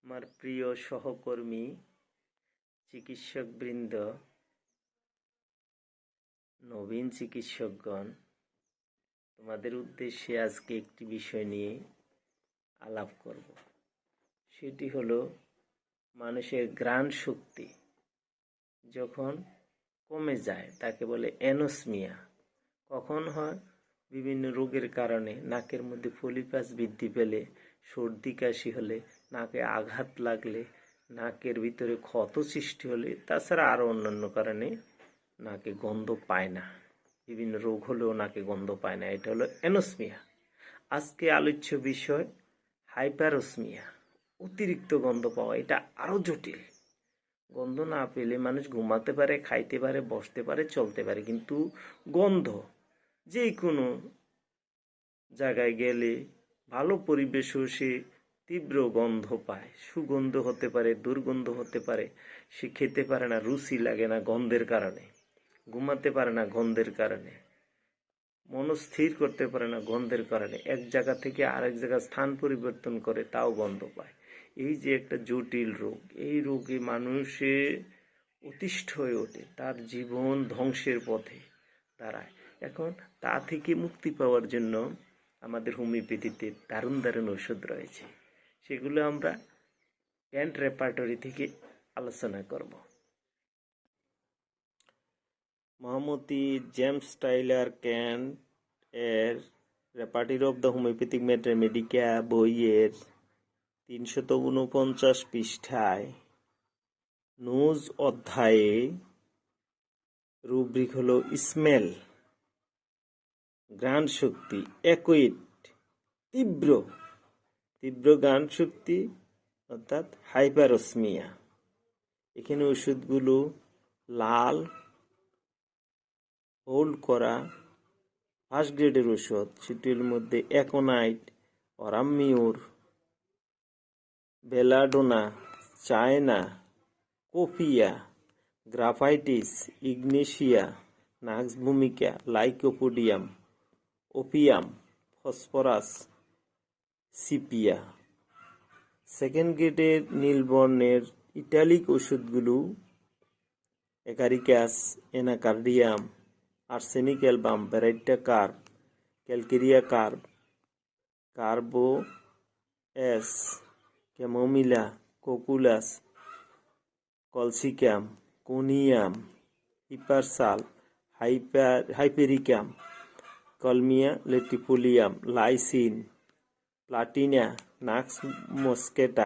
আমার প্রিয় সহকর্মী চিকিৎসকবৃন্দ, নবীন চিকিৎসকগণ, তোমাদের উদ্দেশ্যে আজকে একটি বিষয় নিয়ে আলাপ করব। সেটি হলো মানুষের ঘ্রাণ শক্তি যখন কমে যায় তাকে বলে অ্যানোসমিয়া। কখন হয়? বিভিন্ন রোগের কারণে, নাকের মধ্যে পলিপাস বৃদ্ধি পেলে, সর্দি কাশি হলে, নাকে আঘাত লাগলে, নাকের ভিতরে ক্ষত সৃষ্টি হলে, তাছাড়া আরও অন্যান্য কারণে নাকে গন্ধ পায় না। বিভিন্ন রোগ হলেও নাকে গন্ধ পায় না। এটা হলো অ্যানোসমিয়া। আজকে আলোচ্য বিষয় হাইপারোসমিয়া, অতিরিক্ত গন্ধ পাওয়া। এটা আরও জটিল। গন্ধ না পেলে মানুষ ঘুমাতে পারে, খাইতে পারে, বসতে পারে, চলতে পারে, কিন্তু গন্ধ যে কোনো জায়গায় গেলে, ভালো পরিবেশও সে তীব্র গন্ধ পায়। সুগন্ধ হতে পারে, দুর্গন্ধ হতে পারে। সে খেতে পারে না, রুচি লাগে না গন্ধের কারণে। ঘুমাতে পারে না গন্ধের কারণে। মনস্থির করতে পারে না গন্ধের কারণে। এক জায়গা থেকে আরেক জায়গায় স্থান পরিবর্তন করে, তাও গন্ধ পায়। এই যে একটা জটিল রোগ, এই রোগে মানুষে অতিষ্ঠ হয়ে ওঠে, তার জীবন ধ্বংসের পথে দাঁড়ায়। এখন তা থেকে মুক্তি পাওয়ার জন্য আমাদের হোমিওপ্যাথিতে দারুণ দারুণ ওষুধ রয়েছে। সেগুলো আমরা ক্যান্ট রেপার্টরি থেকে আলোচনা করব। মহামতি জেমস টাইলার ক্যান্ট এর repertory of the homoeopathic medica বইয়ের 349 পৃষ্ঠায় নোজ অধ্যায়ে রুব্রিক হলো স্মেল, ঘ্রাণ শক্তি, অ্যাকুইট, তীব্র ঘ্রাণ শক্তি অর্থাৎ হাইপারোসমিয়া। এখানে ওষুধগুলো লাল হোল্ড করা ফার্স্ট গ্রেডের ওষুধ। সেটির মধ্যে অ্যাকোনাইট, অরামিউর, বেলাডোনা, চায়না, কোপিয়া, graphites, ignatia, nux vomica, lycopodium, opium, phosphorus, sepia. Second গ্রেডের নীলবর্ণের ইটালিক ওষুধগুলো agaricus, anacardium, arsenic album, baryta carb, calcarea carb, carbo এস, chamomilla, cocculus, colchicum, conium, hepar sul, hypericum, kalmia, latifolium, লাইসিন, প্লাটিনা, নাক্স মস্কেটা,